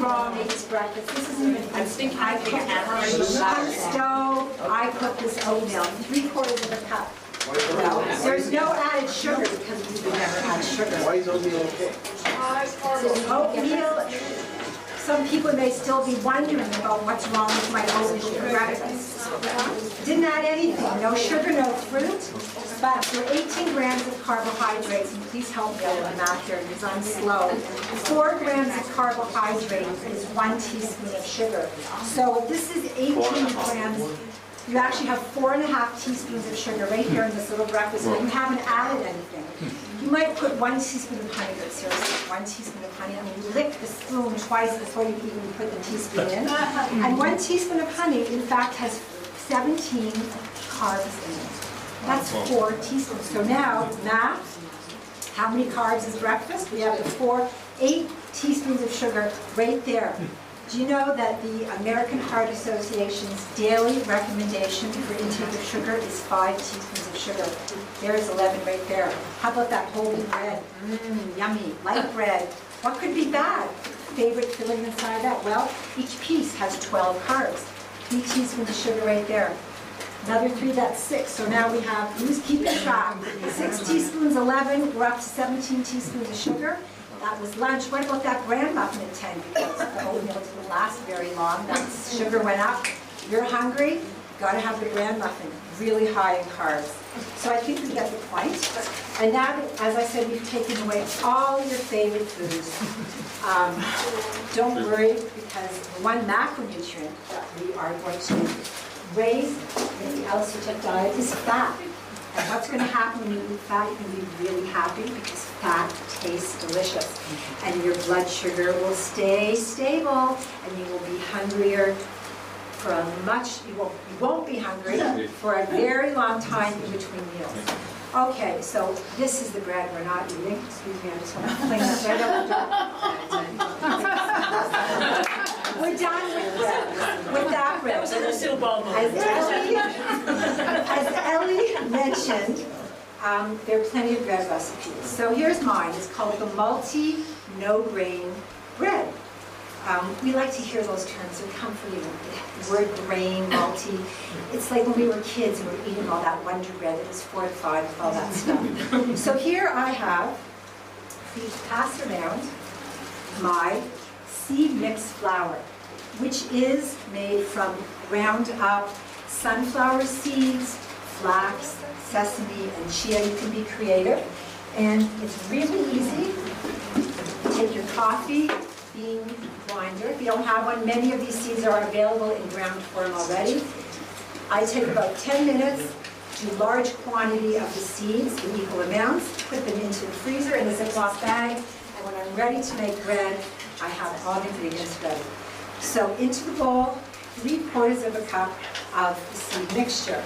wrong with this breakfast. This is even. I'm thinking I cooked on stove. I cooked this oatmeal, 3/4 of a cup. There's no added sugar because we never add sugar. Why is oatmeal okay? Oatmeal. Some people may still be wondering about what's wrong with my oatmeal breakfast. Didn't add anything, no sugar, no fruit, but for 18 grams of carbohydrates, and please help me out with the math here because I'm slow. 4 grams of carbohydrates is 1 teaspoon of sugar. So if this is 18 grams, you actually have 4.5 teaspoons of sugar right here in this little breakfast, but you haven't added anything. You might put 1 teaspoon of honey, but seriously, 1 teaspoon of honey, and you lick the spoon twice before you even put the teaspoon in. And 1 teaspoon of honey, in fact, has 17 carbs in it. That's 4 teaspoons. So now, math, how many carbs is breakfast? We have the 8 teaspoons of sugar right there. Do you know that the American Heart Association's daily recommendation for intake of sugar is 5 teaspoons of sugar? There's 11 right there. How about that whole bread? Yummy, light bread. What could be bad? Favorite filling inside that? Well, each piece has 12 carbs. 3 teaspoons of sugar right there. Another 3, that's 6. So now we have, who's keeping track? 6 teaspoons, 11, we're up to 17 teaspoons of sugar. That was lunch. What about that bran muffin at 10? Because the oatmeal didn't last very long. That sugar went up. You're hungry, got to have the bran muffin. Really high in carbs. So I think we get the point. And now, as I said, we've taken away all your favorite foods. Don't worry, because the one macronutrient that we are going to raise in the LCHF diet is fat. And what's going to happen when you eat fat? You're going to be really happy because fat tastes delicious. And your blood sugar will stay stable and you will be hungrier for you won't be hungry for a very long time in between meals. Okay, so this is the bread we're not eating. Excuse me, I just want to clean that bread up. We're done with bread. With that bread. That was a Lucille Ball moment. As Ellie mentioned, there are plenty of bread recipes. So here's mine. It's called the multi-no-grain bread. We like to hear those terms. They're comforting. The word grain, multi. It's like when we were kids and we were eating all that Wonder Bread that was fortified with all that stuff. So here I have, please pass around, my seed mix flour, which is made from ground up sunflower seeds, flax, sesame, and chia. You can be creative. And it's really easy. Take your coffee bean grinder. If you don't have one, many of these seeds are available in ground form already. I take about 10 minutes, do large quantity of the seeds in equal amounts, put them into the freezer in a Ziploc bag, and when I'm ready to make bread, I have all the ingredients ready. So into the bowl, 3/4 of a cup of the seed mixture.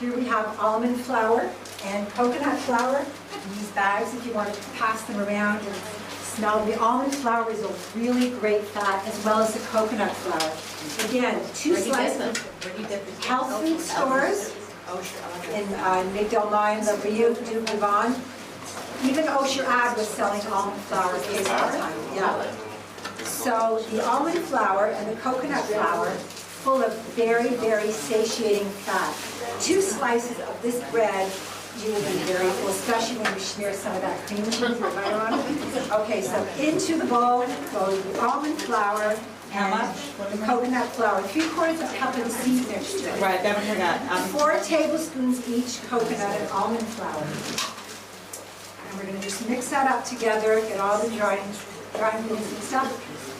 Here we have almond flour and coconut flour in these bags if you want to pass them around and smell. The almond flour is a really great fat as well as the coconut flour. Again, 2 slices. Health food stores in Migdal Mayim, La Briouque, Devon. Even Osher Ag was selling almond flour at the time. Yeah. So the almond flour and the coconut flour, full of very, very satiating fat. 2 slices of this bread, you will be very full, especially when you smear some of that cream cheese or butter on it. Okay, so into the bowl goes the almond flour and the coconut flour. 3/4 of a cup of the seed mixture. Right, that one I got. 4 tablespoons each coconut and almond flour. And we're going to just mix that up together, get all the dry ingredients mixed up.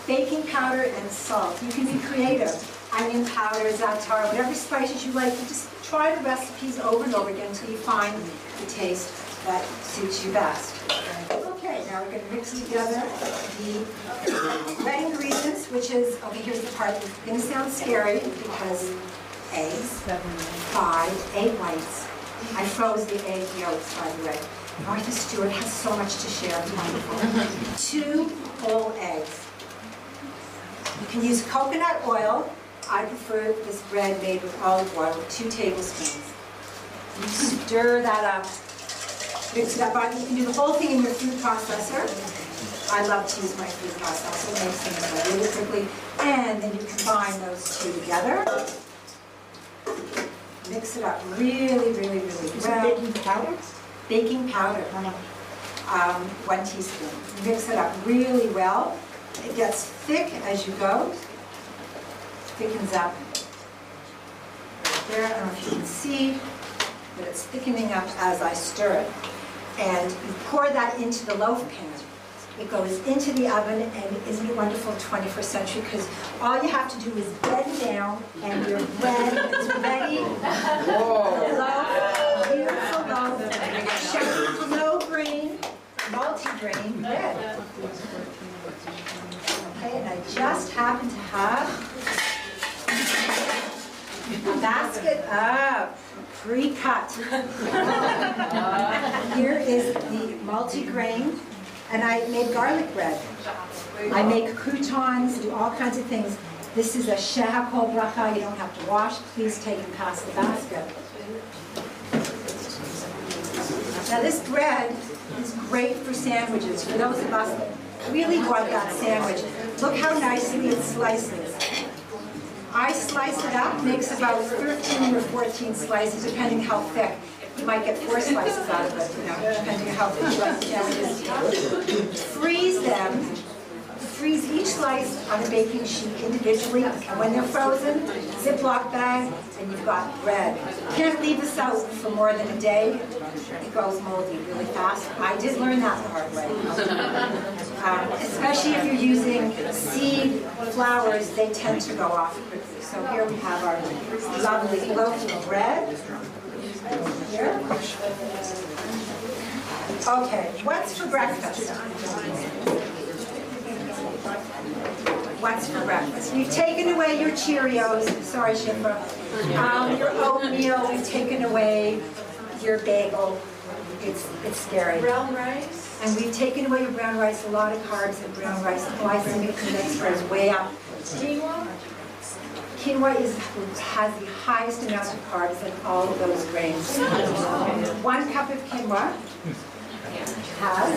Baking powder and salt. You can be creative. Onion powder, za'atar, whatever spices you like. You just try the recipes over and over again until you find the taste that suits you best. Okay, now we're going to mix together the wet ingredients, which is, okay, here's the part that's going to sound scary because eggs, 5 egg whites. I froze the egg yolks, by the way. Martha Stewart has so much to share. 2 whole eggs. You can use coconut oil. I prefer this bread made with olive oil with 2 tablespoons. You stir that up, mix it up. You can do the whole thing in your food processor. I love to use my food processor. It makes things go really quickly. And then you combine those two together. Mix it up really, really, really well. Baking powder? Baking powder. 1 teaspoon. Mix it up really well. It gets thick as you go. Thickens up right there. I don't know if you can see, but it's thickening up as I stir it. And you pour that into the loaf pan. It goes into the oven, and isn't it wonderful, 21st century, because all you have to do is bend down, and your bread is ready. Loaf, beautiful loaf, Shelley low-grain, multi-grain bread. Okay, and I just happen to have a basket of pre-cut. Here is the multi-grain. And I made garlic bread. I make croutons, do all kinds of things. This is a shehakol bracha. You don't have to wash. Please take and pass the basket. Now this bread is great for sandwiches. For those of us that really want that sandwich, look how nicely it slices. I slice it up, makes about 13 or 14 slices, depending how thick. You might get 4 slices out of it, depending on how thick you like the sandwiches. Freeze them. Freeze each slice on a baking sheet individually, and when they're frozen, Ziploc bag, and you've got bread. You can't leave this out for more than a day. It goes moldy really fast. I did learn that the hard way. Especially if you're using seed flours, they tend to go off quickly. So here we have our lovely loaf of bread. Here. Okay, what's for breakfast? What's for breakfast? You've taken away your Cheerios, sorry Shippa, your oatmeal, we've taken away your bagel. It's scary. Brown rice? And we've taken away your brown rice, a lot of carbs in brown rice. The glycemic index goes way up. Quinoa? Quinoa has the highest amount of carbs in all of those grains. 1 cup of quinoa has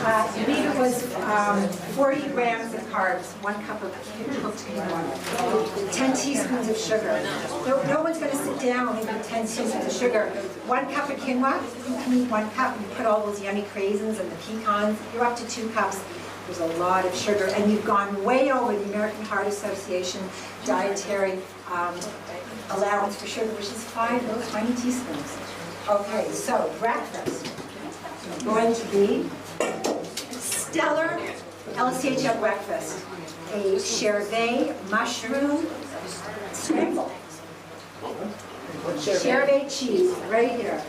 I believe it was 40 grams of carbs, 1 cup of cooked quinoa, 10 teaspoons of sugar. No one's going to sit down and eat 10 teaspoons of sugar. 1 cup of quinoa, you can eat 1 cup, and you put all those yummy craisins and the pecans, you're up to 2 cups. There's a lot of sugar, and you've gone way over the American Heart Association dietary allowance for sugar, which is 20 teaspoons. Okay, so breakfast is going to be stellar LCHF breakfast. A Chervais mushroom scramble. Chervais cheese, right here.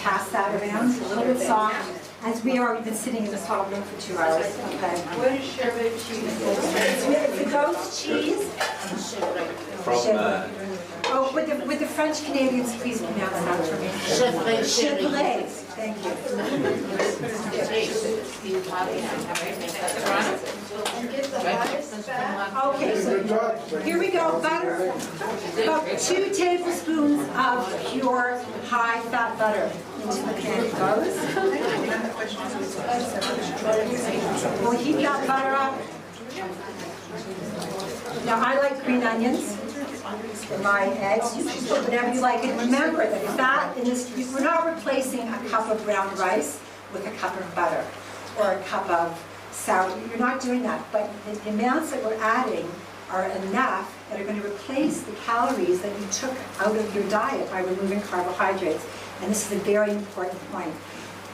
Pass that around, it's a little bit soft. As we've been sitting in this hot room for 2 hours. Okay. What is Chervais cheese? It's a goat cheese. Oh, with the French Canadians, please pronounce that for me. Shelley. Thank you. Okay, so here we go. Butter. About 2 tablespoons of pure high-fat butter into the pan it goes. We'll heat that butter up. Now, I like green onions in my eggs. You can put whatever you like. And remember, the fat in this, we're not replacing a cup of brown rice with a cup of butter or a cup of sour. You're not doing that. But the amounts that we're adding are enough that are going to replace the calories that you took out of your diet by removing carbohydrates. And this is a very important point.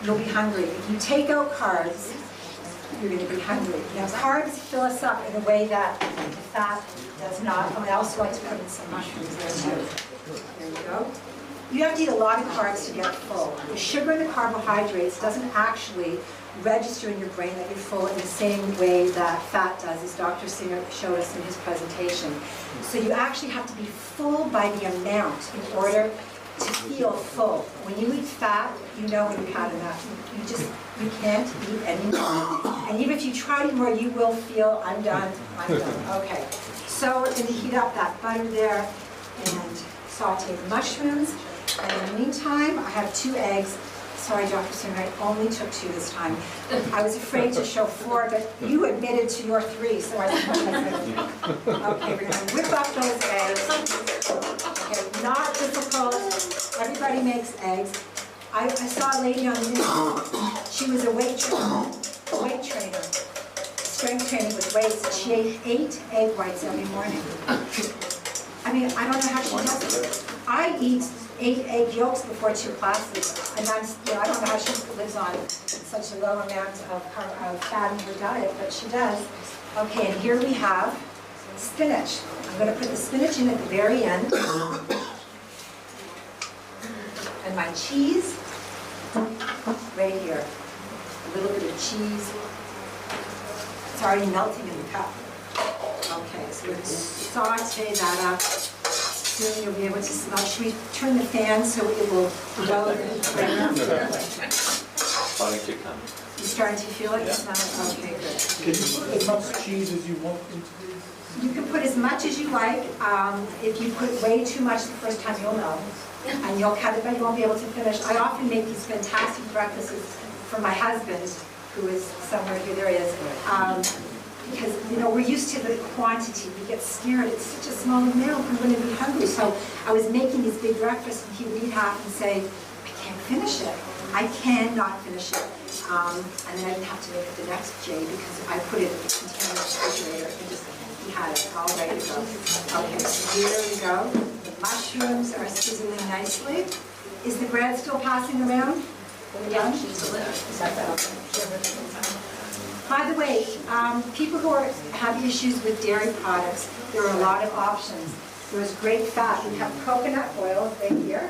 You'll be hungry. If you take out carbs, you're going to be hungry. Now, carbs fill us up in a way that the fat does not. I also like to put in some mushrooms there too. There you go. You have to eat a lot of carbs to get full. The sugar and the carbohydrates doesn't actually register in your brain that you're full in the same way that fat does, as Dr. Singer showed us in his presentation. So you actually have to be full by the amount in order to feel full. When you eat fat, you know when you've had enough. You can't eat anymore. And even if you try to eat more, you will feel, I'm done. Okay. So we're going to heat up that butter there and saute the mushrooms. And in the meantime, I have 2 eggs. Sorry, Dr. Stern, I only took 2 this time. I was afraid to show 4, but you admitted to your 3, so I think okay, we're going to whip up those eggs. Okay, not difficult. Everybody makes eggs. I saw a lady on the news. She was a weight trainer, strength training with weights, and she ate 8 egg whites every morning. I mean, I don't know how she does it. I eat 8 egg yolks before 2 classes, and I don't know how she lives on such a low amount of fat in her diet, but she does. Okay, and here we have spinach. I'm going to put the spinach in at the very end. And my cheese, right here. A little bit of cheese. It's already melting in the cup. Okay, so we're going to saute that up. Soon you'll be able to smell. Should we turn the fan so it will go right now? Starting to come. You're starting to feel it? Smell it? Okay, good. Can you put as much cheese as you want into these? You can put as much as you like. If you put way too much the first time, you'll know. And you'll cut it, but you won't be able to finish. I often make these fantastic breakfasts for my husband, who is somewhere here. There he is. Because, you know, we're used to the quantity. We get scared. It's such a small amount. I'm going to be hungry. So I was making these big breakfasts, and he would eat half and say, I can't finish it. I cannot finish it. And then I didn't have to make it the next day because I put it in the container refrigerator and just, he had it all ready to go. Okay, so here we go. The mushrooms are sizzling nicely. Is the bread still passing around? Yeah, she's a By the way, people who have issues with dairy products, there are a lot of options. There's great fat. We have coconut oil right here,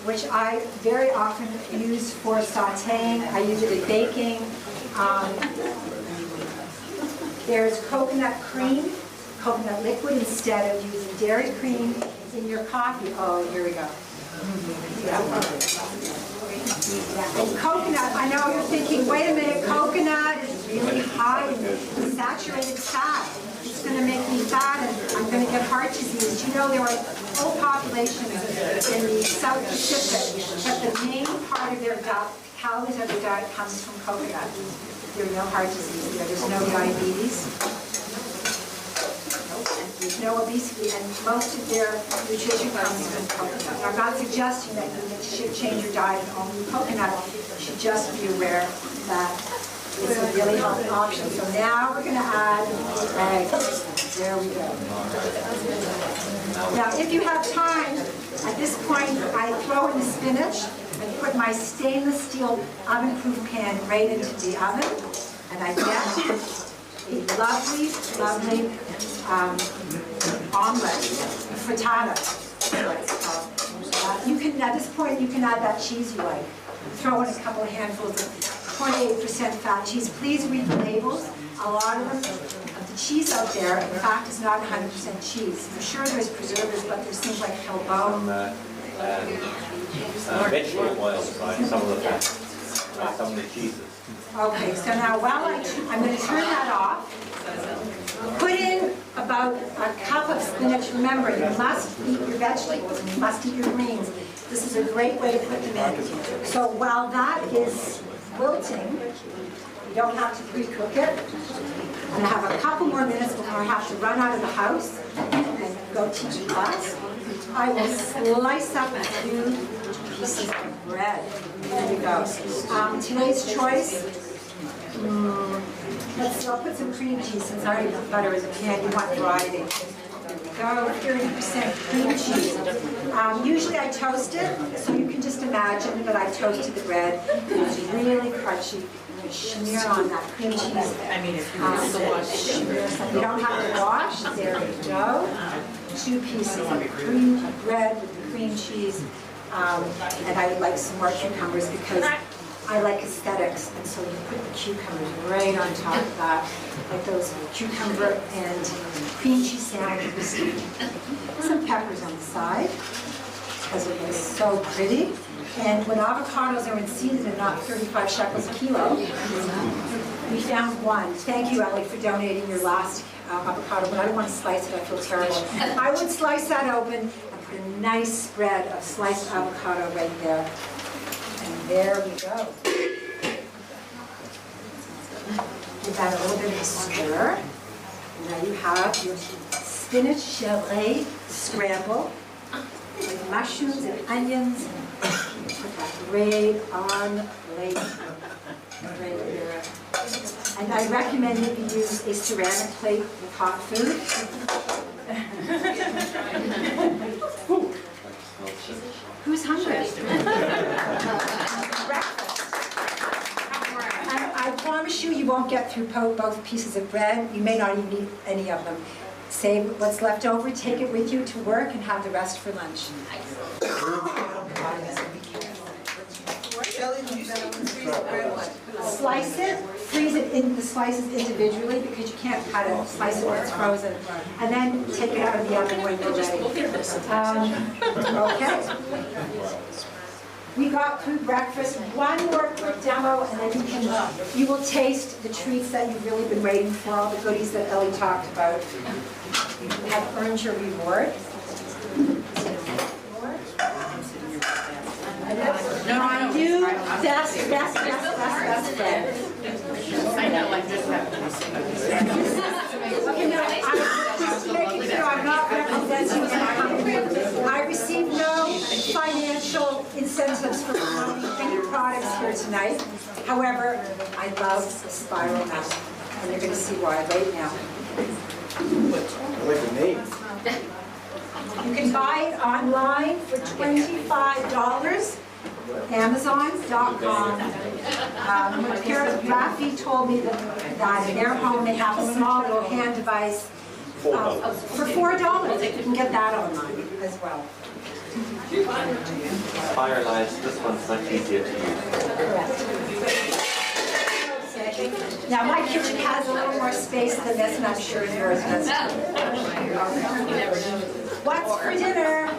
which I very often use for sauteing. I use it in baking. There's coconut cream, coconut liquid, instead of using dairy cream in your coffee. Oh, here we go. Yeah, and coconut, I know you're thinking, wait a minute, coconut is really high in saturated fat. It's going to make me fat and I'm going to get heart disease. You know, there are whole populations in the South Pacific, but the main part of their diet, calories of their diet comes from coconut. There's no heart disease there, there's no diabetes. There's no obesity, and most of their nutrition comes from coconut. Now, I'm not suggesting that you should change your diet and only eat coconut. You should just be aware that it's a really healthy option. So now we're going to add eggs. There we go. Now, if you have time, at this point, I throw in the spinach and put my stainless steel oven-proof pan right into the oven, and I get a lovely, lovely omelet, frittata. You can, at this point, you can add that cheese you like. Throw in a couple of handfuls of 28% fat cheese. Please read the labels. A lot of them, the cheese out there, in fact, is not 100% cheese. For sure there's preservatives, but there's things like halbone. Vegetable oils, right? Some of the fat, right? Some of the cheeses. Okay, so now while I'm going to turn that off, put in about a cup of spinach. Remember, you must eat your vegetables and you must eat your greens. This is a great way to put them in. So while that is wilting, you don't have to pre-cook it. I'm going to have a couple more minutes before I have to run out of the house and go teach a class. I will slice up a few pieces of bread. There we go. Today's choice, I'll put some cream cheese since I already put butter in the pan. You want variety. Go 30% cream cheese. Usually I toast it, so you can just imagine that I toasted the bread. It's really crunchy. Smear on that cream cheese. I mean, if you want to wash You don't have to wash. There you go. 2 pieces of cream bread with the cream cheese. And I would like some more cucumbers because I like aesthetics, and so you put the cucumbers right on top of that, like those cucumber and cream cheese sandwiches. Some peppers on the side, because it looks so pretty. And when avocados are in season and not 35 shekels a kilo, we found one. Thank you, Ellie, for donating your last avocado, but I don't want to slice it, I feel terrible. I would slice that open and put a nice spread of sliced avocado right there. And there we go. Give that a little bit of a stir. And now you have your spinach Shelley scramble with mushrooms and onions. Put that right on the plate. Right there. And I recommend that you use a ceramic plate with hot food. Who's hungry? Breakfast. I promise you, you won't get through both pieces of bread. You may not even eat any of them. Save what's left over, take it with you to work, and have the rest for lunch. Slice it, freeze it in the slices individually because you can't cut it, slice it when it's frozen. And then take it out of the oven when you're ready. Okay. We got through breakfast. One more quick demo, and then you will taste the treats that you've really been waiting for, all the goodies that Ellie talked about. You have earned your reward. My new best friend. I know, I just have to say. Okay, now, I'm just making sure I'm not representing anyone. I received no financial incentives for promoting any products here tonight. However, I love the spiral map, and you're going to see why right now. I like the name. You can buy it online for $25. Amazon.com. Rafi told me that in their home they have a small little hand device for $4. You can get that online as well. Firelights, this one's much easier to use. Correct. Now my kitchen has a little more space than this, and I'm sure yours does. What's for dinner?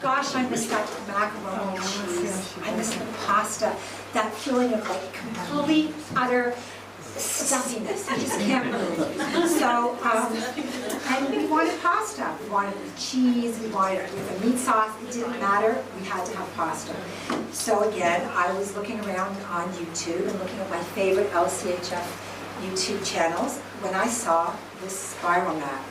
Gosh, I miss that macaroni and cheese. I miss the pasta. That feeling of like complete, utter stuffiness. I just can't move. So, and we wanted pasta. We wanted with cheese. We wanted it with a meat sauce. It didn't matter. We had to have pasta. So again, I was looking around on YouTube and looking at my favorite LCHF YouTube channels when I saw this spiral map.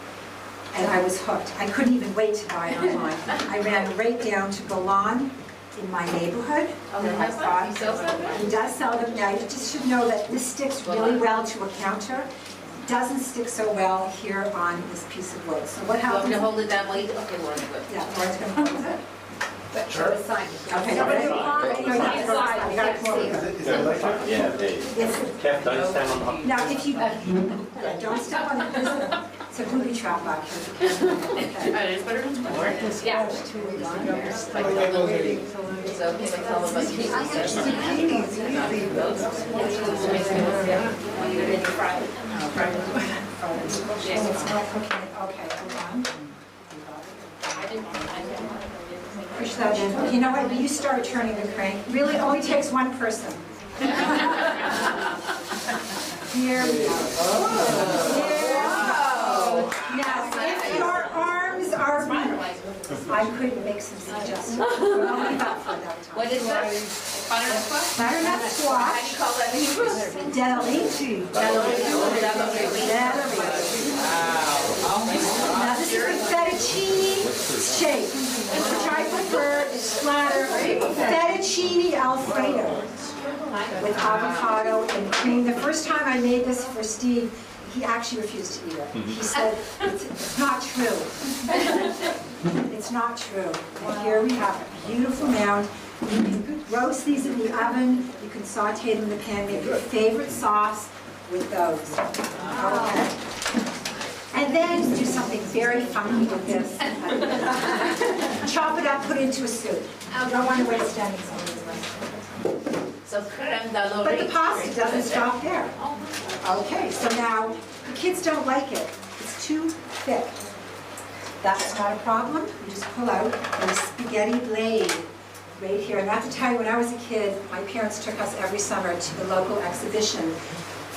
And I was hooked. I couldn't even wait to buy it online. I ran right down to Golan in my neighborhood. And I thought, he does sell them now. You just should know that this sticks really well to a counter. It doesn't stick so well here on this piece of wood. So what happens? You hold it that way? Okay, Lauren's good. Yeah, Lauren's going to hold it. Sure. Okay, no, you gotta come over here. Is it electric? Yeah, Beit. Kev, don't stand on the... Now, if you don't step on it, it's a booby trap back here. It is better than more. Yeah. So can I tell them about Okay, hold on. Push that in. You know what? You start turning the crank. Really, it only takes one person. Here we go. Now, if your arms are weak, I could make some suggestions. What is that? Butternut squash. How do you call that in Hebrew? Delici. Now this is a fettuccine shake, which I prefer is flatter fettuccine Alfredo with avocado and cream. The first time I made this for Steve, he actually refused to eat it. He said, it's not true. It's not true. And here we have a beautiful mound. You can roast these in the oven. You can saute them in the pan. Make your favorite sauce with those. Okay. And then do something very funky with this. Chop it up, put it into a soup. You don't want to waste any. So creme de But the pasta doesn't stop there. Okay, so now the kids don't like it. It's too thick. That's not a problem. You just pull out the spaghetti blade right here. And I have to tell you, when I was a kid, my parents took us every summer to the local exhibition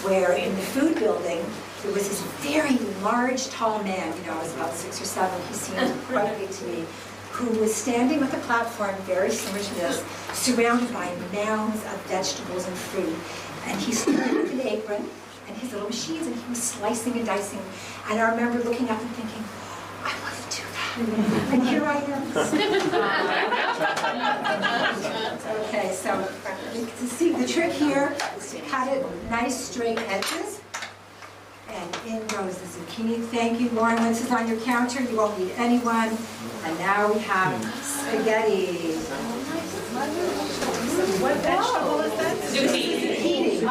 where in the food building, there was this very large, tall man, I was about 6 or 7, he seemed quite big to me, who was standing with a platform very similar to this, surrounded by mounds of vegetables and fruit. And he stood with an apron and his little machines, and he was slicing and dicing. And I remember looking up and thinking, I want to do that. And here I am. Okay, so to see the trick here is to cut it nice straight edges. And in goes the zucchini. Thank you, Lauren. Once it's on your counter, you won't need anyone. And now we have spaghetti. What vegetable is that? Zucchini.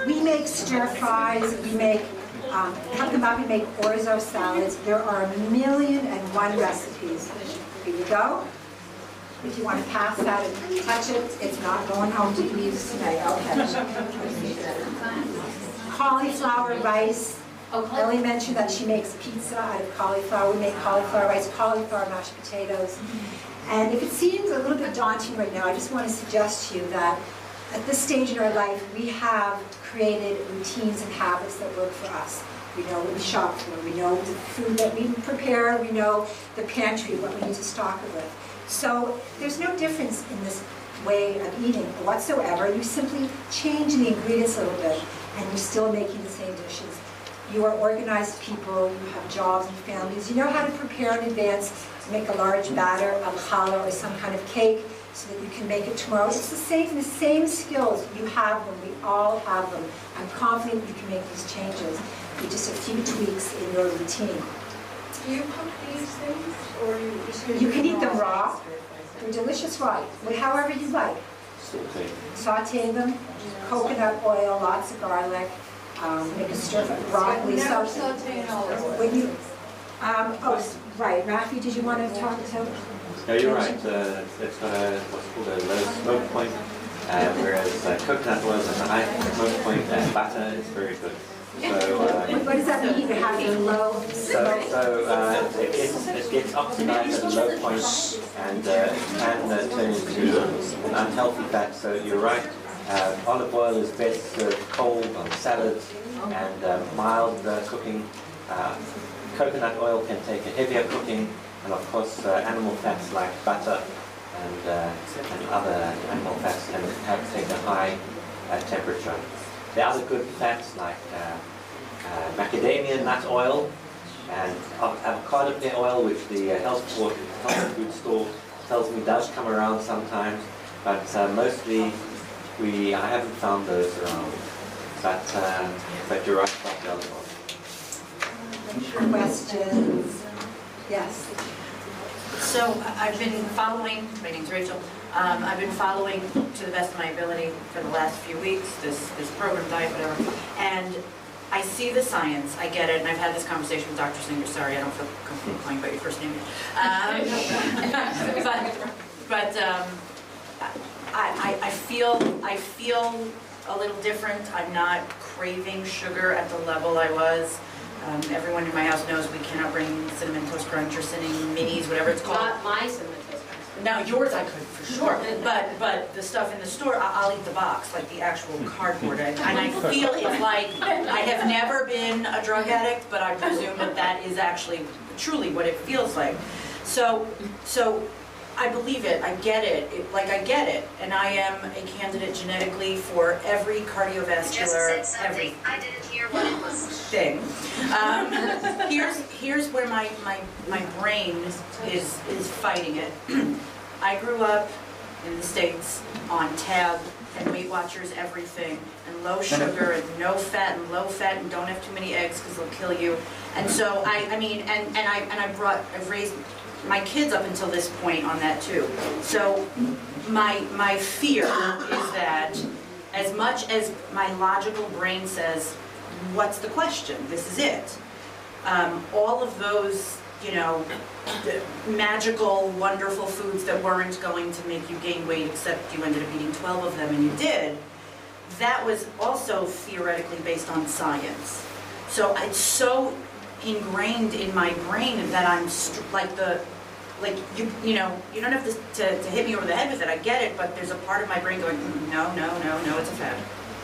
We make stir fries. We make cut them up. We make orzo salads. There are 1,000,001 recipes. Here you go. If you want to pass that and touch it, it's not going home to use tonight. Okay. Cauliflower rice. Ellie mentioned that she makes pizza out of cauliflower. We make cauliflower rice, cauliflower mashed potatoes. And if it seems a little bit daunting right now, I just want to suggest to you that at this stage in our life, we have created routines and habits that work for us. We know what we shop for. We know the food that we prepare. We know the pantry, what we need to stock it with. So there's no difference in this way of eating whatsoever. You simply change the ingredients a little bit, and you're still making the same dishes. You are organized people, you have jobs and families, you know how to prepare in advance to make a large batter of challah or some kind of cake so that you can make it tomorrow. It's the same skills. You have them, we all have them. I'm confident you can make these changes with just a few tweaks in your routine. Do you cook these things, or you just use You can eat them raw. They're delicious raw, however you like. Saute them, coconut oil, lots of garlic, make a stir fry, broccoli. Never So saute in olive oil. when you, right, Rafi, did you want to talk to? No, you're right. It's got what's called a low smoke point, whereas coconut oil has a high smoke point, and butter is very good. So, What does that mean? It has a low smoke? it gets oxidized at a low point and can turn into an unhealthy fat. So you're right. Olive oil is best served cold on salads and mild cooking. Coconut oil can take a heavier cooking, and of course animal fats like butter and other animal fats can take a high temperature. The other good fats like macadamia nut oil and avocado pear oil, which the health food store tells me does come around sometimes, but mostly I haven't found those around. But you're right about the other one. Questions? Yes. So I've been following, my name's Rachel, I've been following to the best of my ability for the last few weeks, this program, diet, whatever, and I see the science, I get it, and I've had this conversation with Dr. Singer, sorry, I don't feel comfortable calling by your first name. But I feel a little different. I'm not craving sugar at the level I was. Everyone in my house knows we cannot bring Cinnamon Toast Crunch or Cinnamon Minis, whatever it's called. Not my Cinnamon Toast Crunch. Now yours I could for sure, but the stuff in the store, I'll eat the box, like the actual cardboard. And I feel it's like, I have never been a drug addict, but I presume that is actually truly what it feels like. So I believe it, I get it, I get it, and I am a candidate genetically for every cardiovascular, every I didn't hear what it was. thing. Here's where my brain is fighting it. I grew up in the States on Tab and Weight Watchers everything, and low sugar and no fat and low fat and don't have too many eggs because they'll kill you. And so I've raised my kids up until this point on that too. So my fear is that as much as my logical brain says, what's the question? This is it. All of those, magical, wonderful foods that weren't going to make you gain weight, except you ended up eating 12 of them and you did, that was also theoretically based on science. So it's so ingrained in my brain that I'm you don't have to hit me over the head with it. I get it, but there's a part of my brain going, no, it's a fad.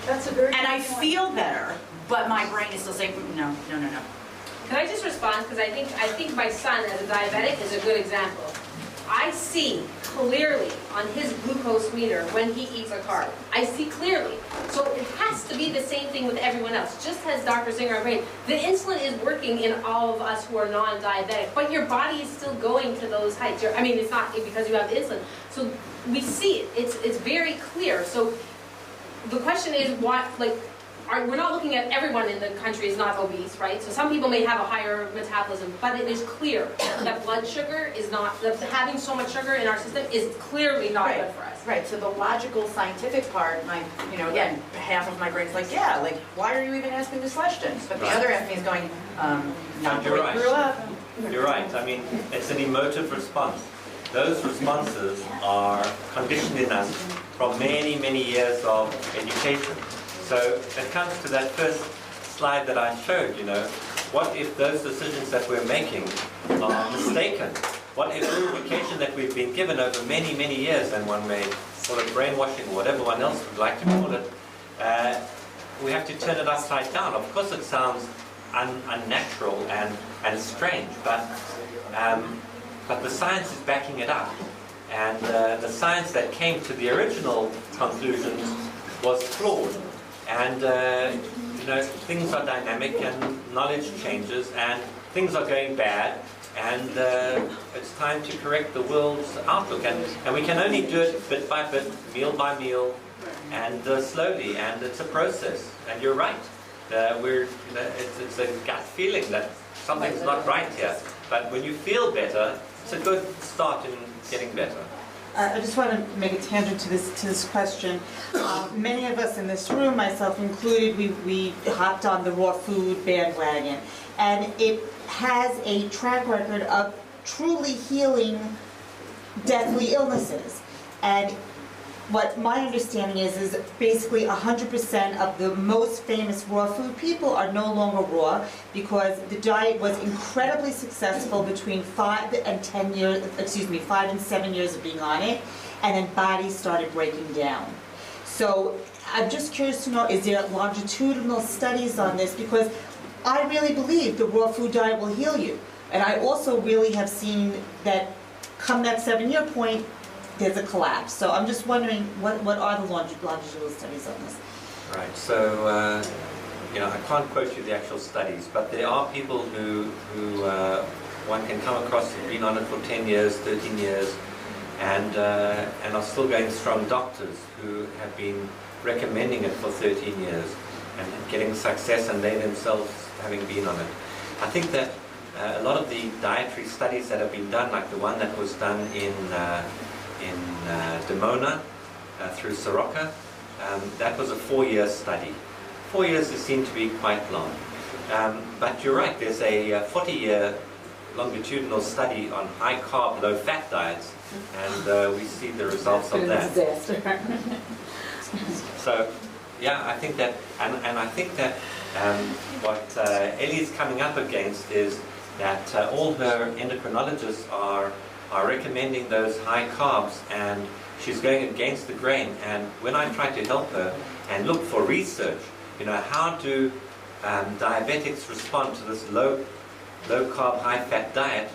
That's a very And I good point. feel better, but my brain is still saying, no. Can I just respond? Because I think my son, as a diabetic, is a good example. I see clearly on his glucose meter when he eats a carb. I see clearly. So it has to be the same thing with everyone else. Just as Dr. Singer agreed, the insulin is working in all of us who are non-diabetic, but your body is still going to those heights. I mean, it's not because you have the insulin. So we see it. It's very clear. So the question is, we're not looking at everyone in the country is not obese, right? So some people may have a higher metabolism, but it is clear that blood sugar is not, that having so much sugar in our system is clearly not good for us. Right, so the logical scientific part, again, half of my brain's like, yeah, like, why are you even asking this question? But the other half of me is going, not You're the way right. you grew up. You're right. I mean, it's an emotive response. Those responses are conditioned in us from many, many years of education. So it comes to that first slide that I showed, what if those decisions that we're making are mistaken? What if the education that we've been given over many, many years, and one may call it brainwashing or whatever one else would like to call it, we have to turn it upside down. Of course it sounds unnatural and strange, but the science is backing it up. And the science that came to the original conclusions was flawed. And things are dynamic and knowledge changes and things are going bad, and it's time to correct the world's outlook. And we can only do it bit by bit, meal by meal, and slowly. And it's a process. And you're right. It's a gut feeling that something's not right here. But when you feel better, it's a good start in getting better. I just want to make a tangent to this question. Many of us in this room, myself included, we hopped on the raw food bandwagon, and it has a track record of truly healing deadly illnesses. And what my understanding is basically 100% of the most famous raw food people are no longer raw because the diet was incredibly successful between 5 and 7 years of being on it, and then bodies started breaking down. So I'm just curious to know, is there longitudinal studies on this? Because I really believe the raw food diet will heal you. And I also really have seen that come that 7-year point, there's a collapse. So I'm just wondering, what are the longitudinal studies on this? Right. So, I can't quote you the actual studies, but there are people who one can come across who've been on it for 10 years, 13 years, and are still going strong. Doctors who have been recommending it for 13 years and getting success, and they themselves having been on it. I think that a lot of the dietary studies that have been done, like the one that was done in Dimona through Soroka, that was a 4-year study. 4 years is seen to be quite long. But you're right, there's a 40-year longitudinal study on high-carb, low-fat diets, and we see the results of that. So, yeah, I think that, and I think that what Ellie's coming up against is that all her endocrinologists are recommending those high carbs, and she's going against the grain. And when I try to help her and look for research, how do diabetics respond to this low carb, high fat diet,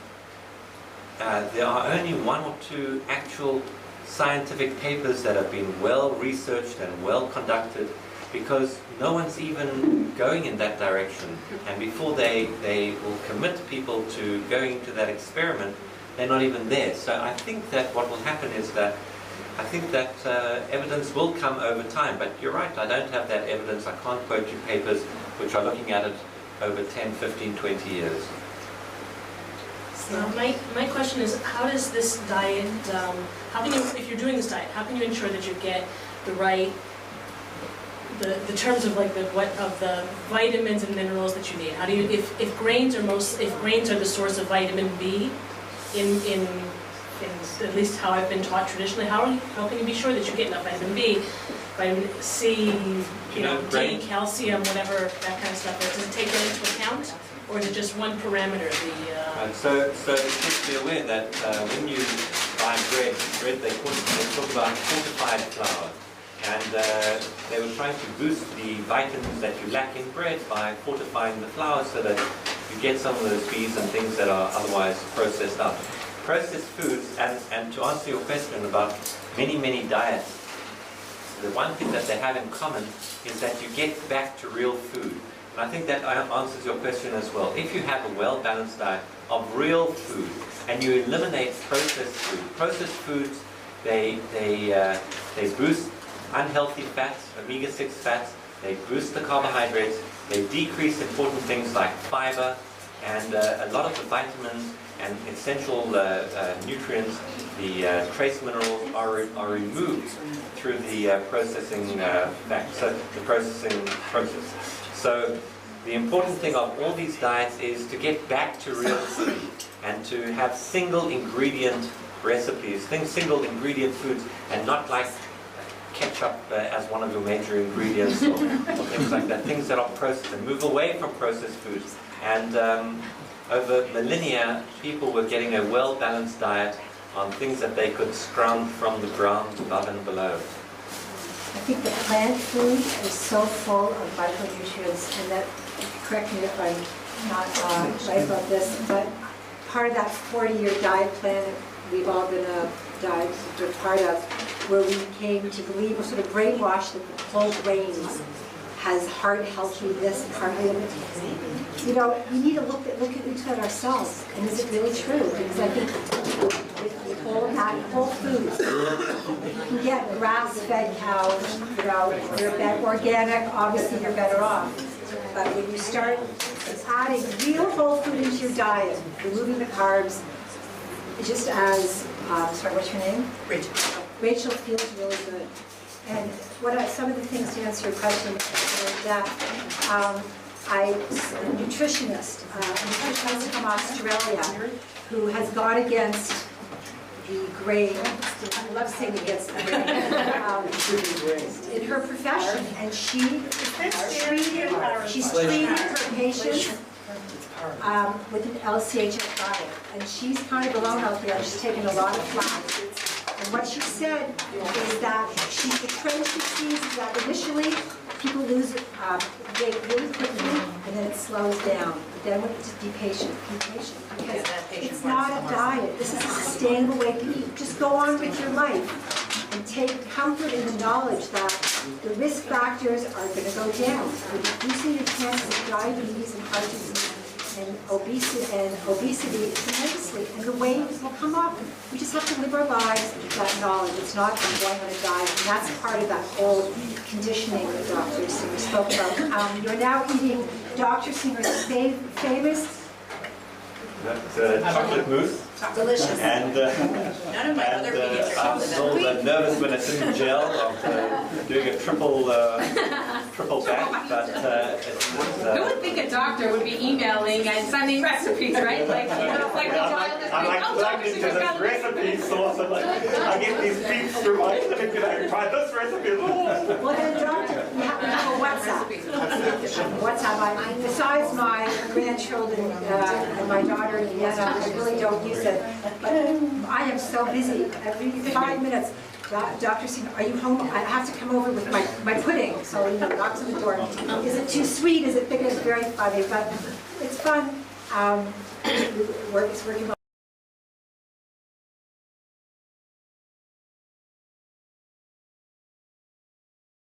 there are only 1 or 2 actual scientific papers that have been well researched and well conducted, because no one's even going in that direction. And before they will commit people to going into that experiment, they're not even there. So I think that what will happen is that I think that evidence will come over time. But you're right, I don't have that evidence. I can't quote you papers which are looking at it over 10, 15, 20 years. My question is, how does this diet, if you're doing this diet, how can you ensure that you get the right, the terms of the vitamins and minerals that you need? How do you, if grains are the source of vitamin B, in at least how I've been taught traditionally, how can you be sure that you get enough vitamin B, vitamin C, D, calcium, whatever, that kind of stuff? Does it take that into account, or is it just one parameter? So just be aware that when you buy bread they talk about fortified flour, And they were trying to boost the vitamins that you lack in bread by fortifying the flour so that you get some of those bees and things that are otherwise processed out. Processed foods, and to answer your question about many diets, the one thing that they have in common is that you get back to real food. And I think that answers your question as well. If you have a well-balanced diet of real food and you eliminate processed foods, they boost unhealthy fats, omega-6 fats, they boost the carbohydrates, they decrease important things like fiber, and a lot of the vitamins and essential nutrients, the trace minerals are removed through the processing so the processing process. So the important thing of all these diets is to get back to real food and to have single ingredient recipes, single ingredient foods, and not like ketchup as one of your major ingredients or things like that, things that are processed, and move away from processed foods. And over millennia, people were getting a well-balanced diet on things that they could scrounge from the ground above and below. I think the plant food is so full of micronutrients, and that, correct me if I'm not right about this, but part of that 40-year diet plan that we've all been part of, where we came to believe, we're sort of brainwashed that the whole grains has heart healthiness, partly of it. You know, you need to look at ourselves, and is it really true? Because I think with whole foods, you can get grass-fed cows, you know, they're organic, obviously you're better off. But when you start adding real whole food into your diet, removing the carbs, just as, sorry, what's your name? Rachel. Rachel feels really good. And some of the things to answer your question is that a nutritionist from Australia who has gone against the grain, I love saying against the grain, in her profession, and she's treating her patients with an LCHF diet, and she's kind of alone out there. She's taken a lot of flack. And what she said is that the trend she sees is that initially people lose weight really quickly, and then it slows down. But then be patient, because it's not a diet. This is a sustainable way to eat. Just go on with your life and take comfort in the knowledge that the risk factors are going to go down. We're reducing your chances of diabetes and heart disease and obesity tremendously, and the weight will come up. We just have to live our lives with that knowledge. It's not I'm going on a diet, and that's part of that whole conditioning that Dr. Singer spoke about. You're now eating Dr. Singer's famous chocolate mousse. Delicious. And None of my other vegan I was a little nervous when it's in gel of doing a triple back, but Who would think a doctor would be emailing and sending recipes, right? Like, you know, like the child is I'm like plugged into this recipe source, and like I get these beats through my clinic, and I try this recipe. Well, then, doctor, you have a WhatsApp. Besides my grandchildren and my daughter in Vienna, I really don't use it. But I am so busy. Every 5 minutes, Dr. Singer, are you home? I have to come over with my pudding. So, you know, knocks on the door. Is it too sweet? Is it thick? It's very funny, but it's fun. It's working well.